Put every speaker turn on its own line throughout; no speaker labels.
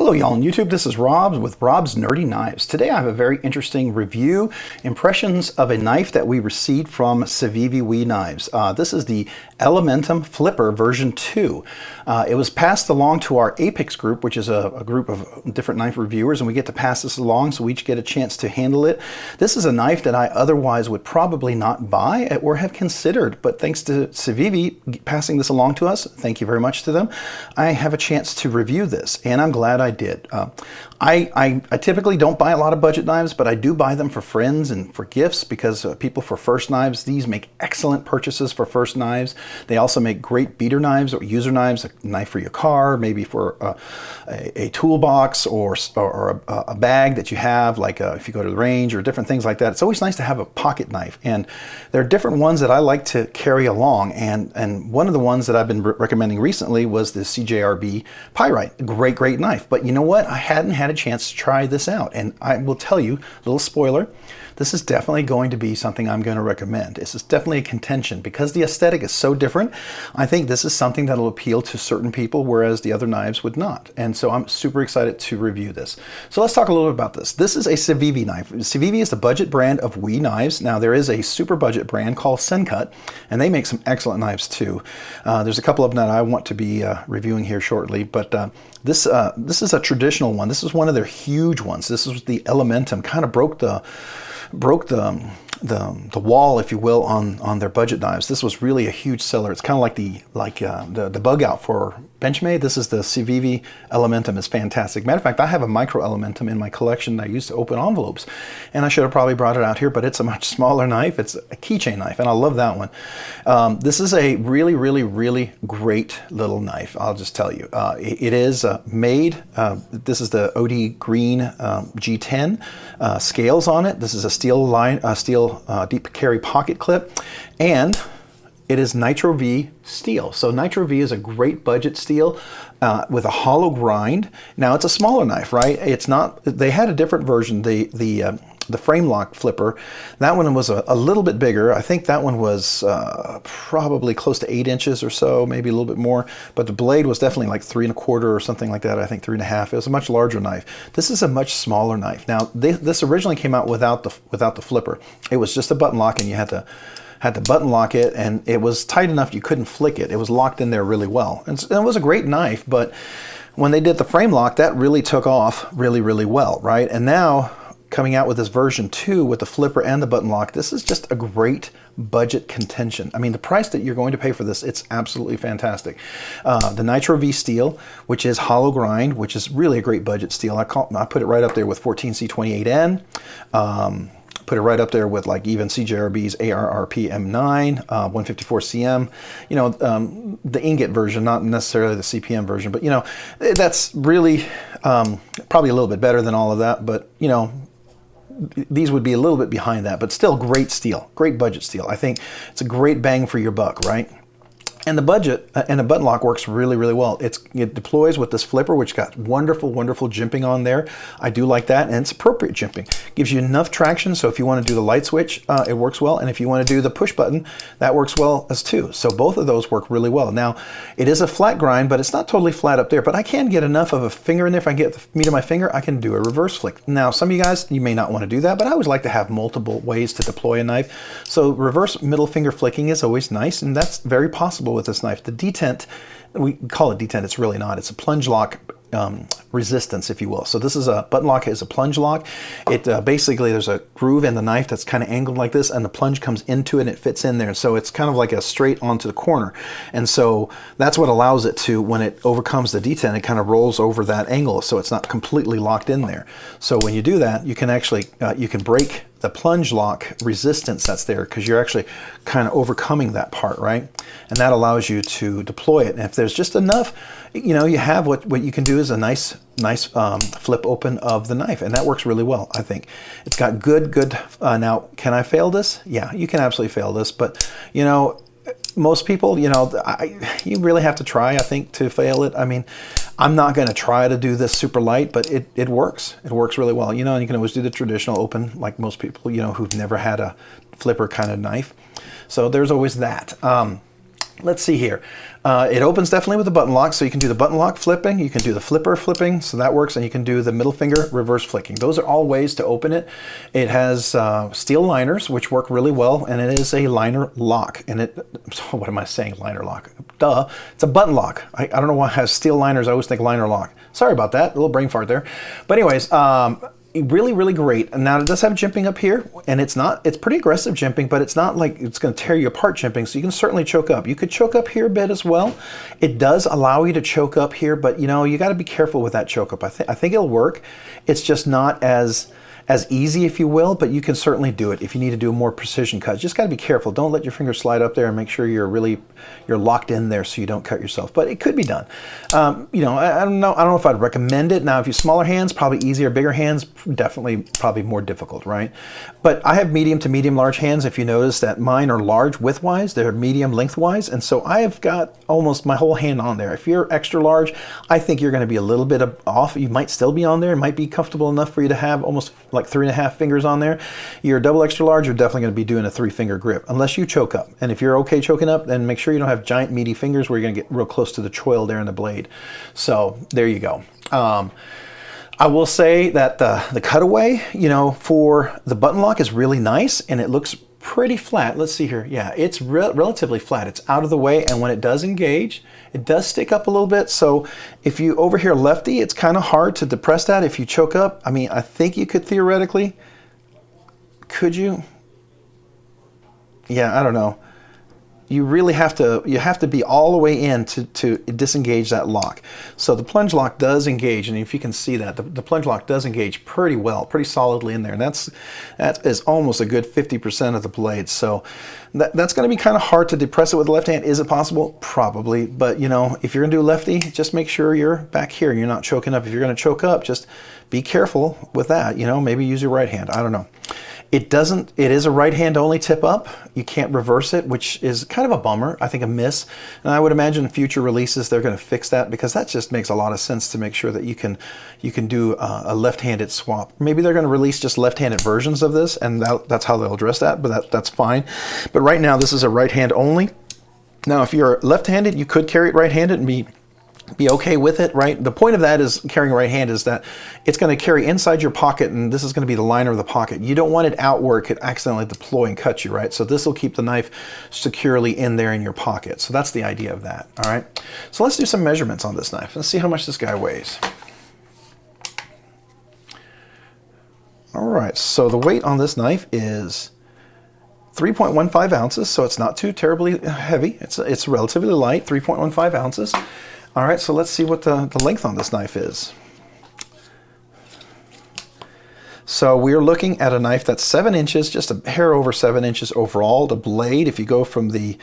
Hello y'all on YouTube, this is Rob with Rob's Nerdy Knives. Today I have a very interesting review, impressions of a knife that we received from Civici Knives. This is the Elementum Flipper version 2. It was passed along to our Apex group, which is a group of different knife reviewers, and we get to pass this along so we each get a chance to handle it. This is a knife that I otherwise would probably not buy or have considered, but thanks to Civici passing this along to us, thank you very much to them, I have a chance to review this, and I'm glad I did. I typically don't buy a lot of budget knives, but I do buy them for friends and for gifts because people for first knives, these make excellent purchases for first knives. They also make great beater knives or user knives, a knife for your car, maybe for a toolbox or a bag that you have, like if you go to the range or different things like that. It's always nice to have a pocket knife, and there are different ones that I like to carry along, and one of the ones that I've been recommending recently was the CJRB Pyrite. Great knife. But you know what? I hadn't had a chance to try this out, and I will tell you, little spoiler, this is definitely going to be something I'm going to recommend. This is definitely a contention because the aesthetic is so different. I think this is something that will appeal to certain people, whereas the other knives would not. And so I'm super excited to review this. So let's talk a little bit about this. This is a Civici knife. Civici is the budget brand of WE knives. Now there is a super budget brand called Sencut, and they make some excellent knives too. There's a couple of them that I want to be reviewing here shortly, but this is a traditional one. This is one of their huge ones. This is the Elementum. Kind of broke the wall, if you will, on their budget knives. This was really a huge seller. It's kind of like the bug out for Benchmade. This is the Civici Elementum. It's fantastic. Matter of fact, I have a micro Elementum in my collection that I use to open envelopes, and I should have probably brought it out here, but it's a much smaller knife. It's a keychain knife, and I love that one. This is a really great little knife, I'll just tell you. It is made, this is the OD Green G10 scales on it. This is a steel deep carry pocket clip, and it is Nitro-V steel. So Nitro-V is a great budget steel with a hollow grind. Now it's a smaller knife, right? It's not. They had a different version. The frame lock flipper, that one was a little bit bigger. I think that one was probably close to 8 inches or so, maybe a little bit more. But the blade was definitely like 3 1/4 or something like that. I think 3 1/2. It was a much larger knife. This is a much smaller knife. Now this originally came out without the flipper. It was just a button lock, and you had to button lock it, and it was tight enough you couldn't flick it. It was locked in there really well. And it was a great knife, but when they did the frame lock, that really took off really well, right? And now, coming out with this version 2 with the flipper and the button lock, this is just a great budget contention. I mean, the price that you're going to pay for this, it's absolutely fantastic. The Nitro-V steel, which is hollow grind, which is really a great budget steel. I put it right up there with 14C28N. Put it right up there with like even CJRB's ARRP M9, 154CM, you know, the ingot version, not necessarily the CPM version, but you know, that's really probably a little bit better than all of that, but you know, these would be a little bit behind that, but still great steel, great budget steel. I think it's a great bang for your buck, right? And the budget and the button lock works really well. It deploys with this flipper, which got wonderful jimping on there. I do like that, and it's appropriate jimping. Gives you enough traction, so if you want to do the light switch, it works well, and if you want to do the push button, that works well as too. So both of those work really well. Now, it is a flat grind, but it's not totally flat up there, but I can get enough of a finger in there. If I get the meat of my finger, I can do a reverse flick. Now, some of you guys, you may not want to do that, but I always like to have multiple ways to deploy a knife. So reverse middle finger flicking is always nice, and that's very possible with this knife. The detent, we call it detent, it's really not. It's a plunge lock resistance, if you will. So this is a button lock, is a plunge lock. It basically, there's a groove in the knife that's kind of angled like this, and the plunge comes into it and it fits in there. So it's kind of like a straight onto the corner. And so that's what allows it to, when it overcomes the detent, it kind of rolls over that angle, so it's not completely locked in there. So when you do that, you can actually, you can break the plunge lock resistance that's there, because you're actually kind of overcoming that part, right? And that allows you to deploy it. And if there's just enough, you know, you have what you can do is a nice flip open of the knife, and that works really well, I think. It's got good, now, can I fail this? Yeah, you can absolutely fail this, but, you know, most people, you know, you really have to try, I think, to fail it. I mean, I'm not going to try to do this super light, but it works. It works really well. You know, and you can always do the traditional open, like most people, you know, who've never had a flipper kind of knife. So there's always that. Let's see here. It opens definitely with a button lock, so you can do the button lock flipping, you can do the flipper flipping, so that works, and you can do the middle finger reverse flicking. Those are all ways to open it. It has steel liners, which work really well, and it is a liner lock. And what am I saying, liner lock? Duh, it's a button lock. I don't know why it has steel liners, I always think liner lock. Sorry about that, a little brain fart there. But anyways, really, really great. And now it does have jimping up here, and it's pretty aggressive jimping, but it's not like it's going to tear you apart jimping, so you can certainly choke up. You could choke up here a bit as well. It does allow you to choke up here, but you know, you got to be careful with that choke up. I think it'll work. It's just not as easy, if you will, but you can certainly do it if you need to do a more precision cut. Just got to be careful. Don't let your finger slide up there, and make sure you're locked in there so you don't cut yourself. But it could be done. You know, I don't know if I'd recommend it. Now, if you have smaller hands, probably easier. Bigger hands, definitely probably more difficult, right? But I have medium to medium large hands. If you notice that mine are large widthwise, they're medium lengthwise, and so I have got almost my whole hand on there. If you're extra large, I think you're going to be a little bit off. You might still be on there. It might be comfortable enough for you to have almost like 3.5 fingers on there. You're double extra large, you're definitely going to be doing a 3-finger grip, unless you choke up. And if you're okay choking up, then make sure you don't have giant meaty fingers where you're going to get real close to the choil there in the blade. So there you go. I will say that the cutaway, you know, for the button lock is really nice, and it looks pretty flat. Let's see here. Yeah, it's relatively flat. It's out of the way, and when it does engage, it does stick up a little bit. So if you over here lefty, it's kind of hard to depress that. If you choke up, I mean, I think you could theoretically. Could you? Yeah, I don't know. You really have to be all the way in to disengage that lock. So the plunge lock does engage, and if you can see that, the plunge lock does engage pretty well, pretty solidly in there, and that is almost a good 50% of the blade. So that's going to be kind of hard to depress it with the left hand. Is it possible? Probably, but you know, if you're going to do lefty, just make sure you're back here and you're not choking up. If you're going to choke up, just be careful with that. You know, maybe use your right hand. I don't know. It is a right hand only tip up. You can't reverse it, which is kind of a bummer, I think a miss. And I would imagine in future releases they're going to fix that, because that just makes a lot of sense to make sure that you can do a left-handed swap. Maybe they're going to release just left-handed versions of this, and that's how they'll address that, but that's fine. But right now this is a right hand only. Now if you're left-handed, you could carry it right-handed and be okay with it, right? The point of that is carrying right hand is that it's going to carry inside your pocket, and this is going to be the liner of the pocket. You don't want it out where it could accidentally deploy and cut you, right? So this will keep the knife securely in there in your pocket. So that's the idea of that, all right? So let's do some measurements on this knife. Let's see how much this guy weighs. All right, so the weight on this knife is 3.15 ounces, so it's not too terribly heavy. It's relatively light, 3.15 ounces. All right, so let's see what the length on this knife is. So we're looking at a knife that's 7 inches, just a hair over 7 inches overall. The blade, if you go for the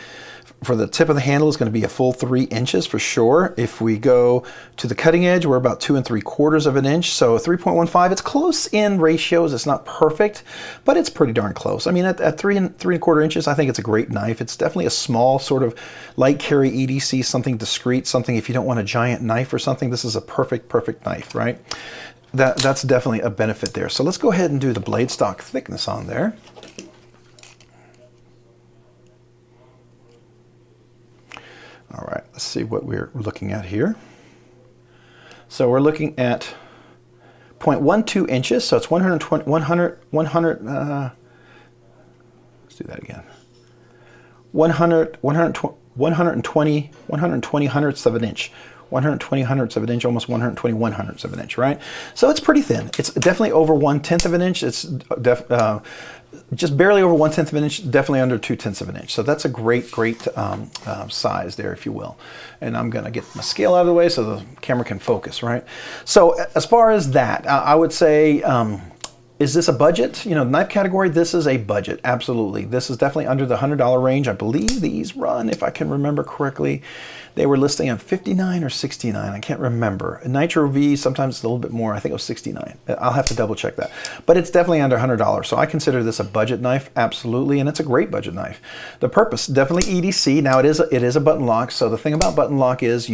tip of the handle, is going to be a full 3 inches for sure. If we go to the cutting edge, we're about 2 3/4 of an inch. So 3.15, it's close in ratios. It's not perfect, but it's pretty darn close. I mean, at 3 3/4 inches, I think it's a great knife. It's definitely a small sort of light carry EDC, something discreet, something if you don't want a giant knife or something, this is a perfect knife, right? That's definitely a benefit there. So let's go ahead and do the blade stock thickness on there. All right, let's see what we're looking at here. So we're looking at 0.12 inches, so it's 120, let's do that again. 120 hundredths of an inch. 120 hundredths of an inch, almost 121 hundredths of an inch, right? So it's pretty thin. It's definitely over 1/10 of an inch. It's just barely over 1/10 of an inch, definitely under 2/10 of an inch. So that's a great size there, if you will. And I'm gonna get my scale out of the way so the camera can focus, right? So as far as that, I would say, is this a budget? You know, knife category, this is a budget, absolutely. This is definitely under the $100 range. I believe these run, if I can remember correctly, they were listing on $59 or $69, I can't remember. Nitro-V, sometimes it's a little bit more, I think it was $69. I'll have to double check that. But it's definitely under $100, so I consider this a budget knife, absolutely, and it's a great budget knife. The purpose, definitely EDC. Now it is a button lock, so the thing about button lock is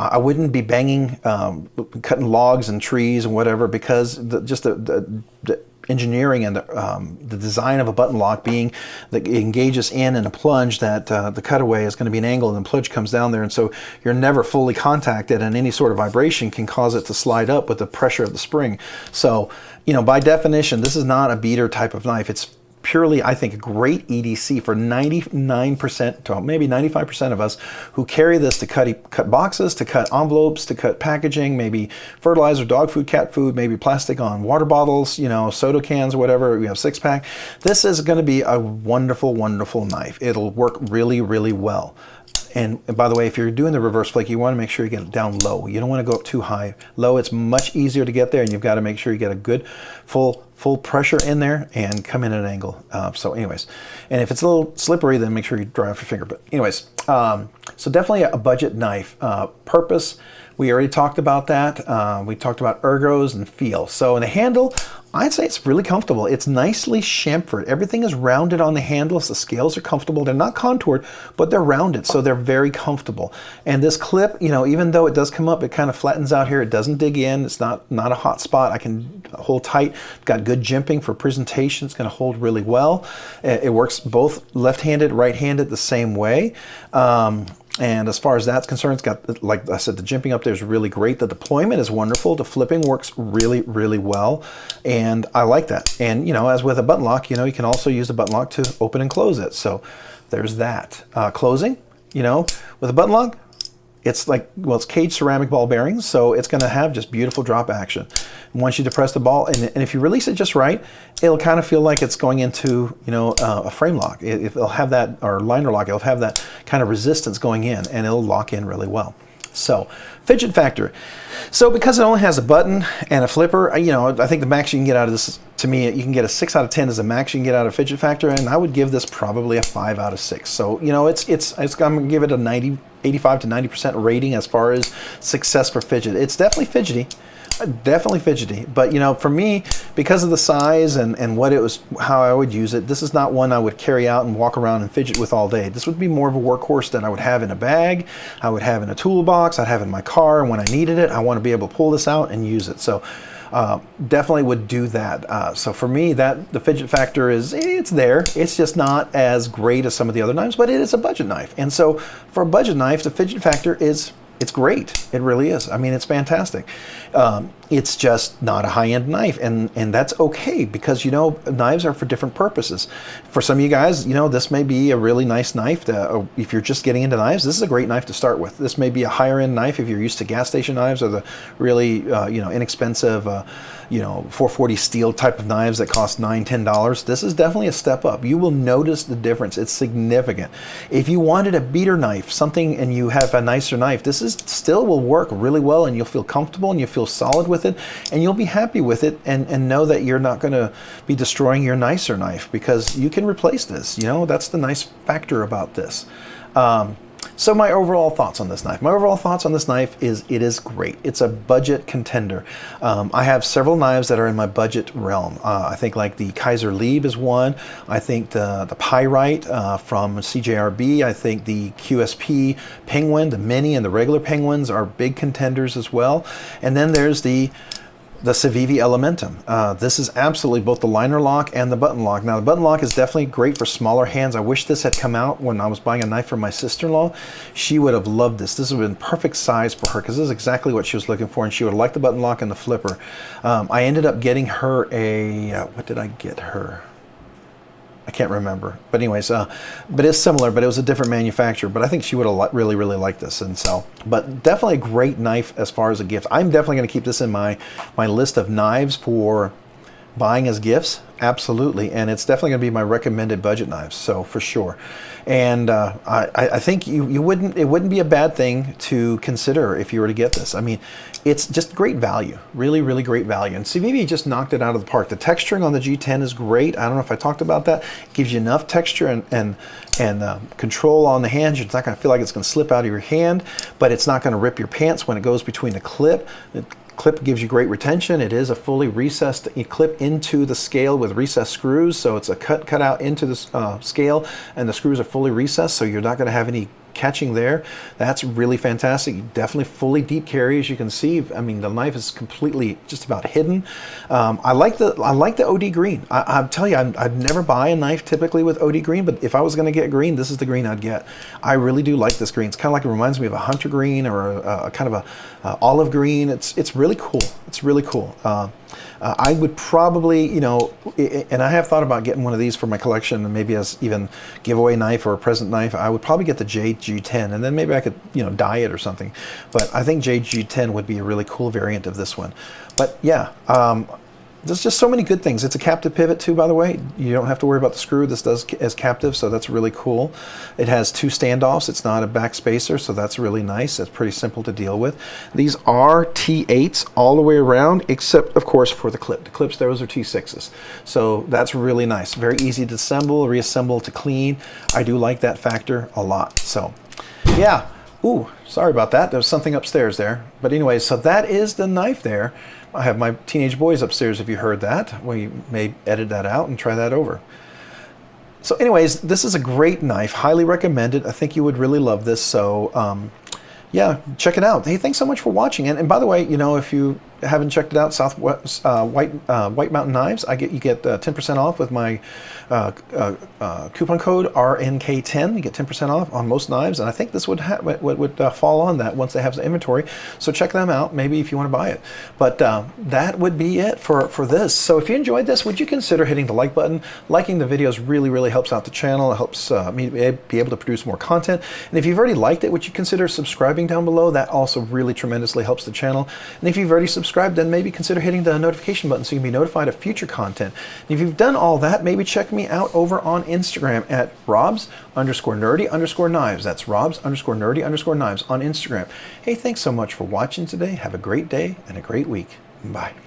I wouldn't be banging, cutting logs and trees and whatever, because engineering and the design of a button lock being that it engages in a plunge, that the cutaway is going to be an angle and the plunge comes down there, and so you're never fully contacted, and any sort of vibration can cause it to slide up with the pressure of the spring. So, you know, by definition, this is not a beater type of knife. It's purely, I think, a great EDC for 99% to maybe 95% of us who carry this to cut boxes, to cut envelopes, to cut packaging, maybe fertilizer, dog food, cat food, maybe plastic on water bottles, you know, soda cans or whatever. We have 6-pack. This is going to be a wonderful, wonderful knife. It'll work really, really well. And by the way, if you're doing the reverse flake, you want to make sure you get it down low. You don't want to go up too high. Low, it's much easier to get there, and you've got to make sure you get a good full pressure in there and come in at an angle. So anyways, and if it's a little slippery, then make sure you dry off your finger. But anyways, so definitely a budget knife. Purpose, we already talked about that. We talked about ergos and feel. So in the handle, I'd say it's really comfortable. It's nicely chamfered. Everything is rounded on the handles. The scales are comfortable. They're not contoured, but they're rounded, so they're very comfortable. And this clip, you know, even though it does come up, it kind of flattens out here. It doesn't dig in. It's not a hot spot. I can hold tight. Got good jimping for presentation. It's going to hold really well. It works both left-handed, right-handed the same way. And as far as that's concerned, it's got, like I said, the jimping up there is really great. The deployment is wonderful. The flipping works really, really well. And I like that. And, you know, as with a button lock, you know, you can also use the button lock to open and close it. So there's that. Closing, you know, with a button lock, it's like, well, it's caged ceramic ball bearings, so it's going to have just beautiful drop action. And once you depress the ball, and if you release it just right, it'll kind of feel like it's going into, you know, a frame lock. It'll have that, or liner lock, it'll have that kind of resistance going in, and it'll lock in really well. So, fidget factor. So because it only has a button and a flipper, you know, I think the max you can get out of this, to me, you can get a 6 out of 10 is the max you can get out of fidget factor, and I would give this probably a 5 out of 6. So, you know, I'm going to give it a 85 to 90% rating as far as success for fidget. It's definitely fidgety. Definitely fidgety, but you know, for me, because of the size and what it was, how I would use it, this is not one I would carry out and walk around and fidget with all day. This would be more of a workhorse that I would have in a bag, I would have in a toolbox, I'd have in my car, and when I needed it, I want to be able to pull this out and use it. So definitely would do that. So for me, the fidget factor it's there. It's just not as great as some of the other knives, but it is a budget knife. And so for a budget knife, the fidget factor it's great. It really is. I mean, it's fantastic. It's just not a high-end knife, and that's okay, because, you know, knives are for different purposes. For some of you guys, you know, this may be a really nice knife if you're just getting into knives. This is a great knife to start with. This may be a higher-end knife if you're used to gas station knives, or the really you know, inexpensive you know, 440 steel type of knives that cost $9, $10. This is definitely a step up. You will notice the difference. It's significant. If you wanted a beater knife, something, and you have a nicer knife, this still will work really well, and you'll feel comfortable and you'll feel solid with it, and you'll be happy with it, and know that you're not going to be destroying your nicer knife, because you can replace this. You know, that's the nice factor about this. So my overall thoughts on this knife. My overall thoughts on this knife is it is great. It's a budget contender. I have several knives that are in my budget realm. I think like the Kaiser Lieb is one. I think the Pyrite from CJRB. I think the QSP Penguin, the Mini and the regular Penguins are big contenders as well. And then there's the Civici Elementum. This is absolutely both the liner lock and the button lock. Now, the button lock is definitely great for smaller hands. I wish this had come out when I was buying a knife for my sister-in-law. She would have loved this. This would have been perfect size for her, because this is exactly what she was looking for, and she would have liked the button lock and the flipper. I ended up getting her what did I get her? I can't remember, but anyways, but it's similar, but it was a different manufacturer. But I think she would have really, really liked this, and so. But definitely a great knife as far as a gift. I'm definitely going to keep this in my list of knives for buying as gifts. Absolutely, and it's definitely going to be my recommended budget knives. So for sure, and I think it wouldn't be a bad thing to consider if you were to get this. I mean, it's just great value, really, really great value. And Civici just knocked it out of the park. The texturing on the G10 is great. I don't know if I talked about that. It gives you enough texture and control on the hand. You're not going to feel like it's going to slip out of your hand, but it's not going to rip your pants when it goes between the clip. The clip gives you great retention. It is a fully recessed clip into the scale with recessed screws, so it's a cut out into the scale, and the screws are fully recessed, so you're not going to have any catching there. That's really fantastic. Definitely fully deep carry, as you can see. I mean, the knife is completely just about hidden. I like the OD green. I'll tell you, I'd never buy a knife typically with OD green, but if I was going to get green, this is the green I'd get. I really do like this green. It's kind of like, it reminds me of a hunter green or a kind of a olive green. It's really cool. It's really cool. I would probably, you know, and I have thought about getting one of these for my collection, and maybe as even giveaway knife or a present knife. I would probably get the JG10, and then maybe I could, you know, dye it or something. But I think JG10 would be a really cool variant of this one. But yeah, there's just so many good things. It's a captive pivot too, by the way. You don't have to worry about the screw. This does as captive, so that's really cool. It has 2 standoffs. It's not a back spacer, so that's really nice. It's pretty simple to deal with. These are T8s all the way around, except of course for the clip. The clips, those are T6s. So that's really nice. Very easy to assemble, reassemble, to clean. I do like that factor a lot. So yeah. Ooh, sorry about that. There's something upstairs there. But anyway, so that is the knife there. I have my teenage boys upstairs, if you heard that. We may edit that out and try that over. So anyways, this is a great knife. Highly recommended. I think you would really love this. So yeah, check it out. Hey, thanks so much for watching. And by the way, you know, if you haven't checked it out, Southwest White Mountain Knives, you get 10% off with my coupon code RNK10. You get 10% off on most knives, and I think this would fall on that once they have the inventory. So check them out, maybe if you want to buy it. But that would be it for this. So if you enjoyed this, would you consider hitting the like button? Liking the videos really helps out the channel. It helps me be able to produce more content. And if you've already liked it, would you consider subscribing down below? That also really tremendously helps the channel. And if you've already subscribed, then maybe consider hitting the notification button so you can be notified of future content. And if you've done all that, maybe check me out over on Instagram at robs_nerdy_knives. That's robs_nerdy_knives on Instagram. Hey, thanks so much for watching today. Have a great day and a great week. Bye.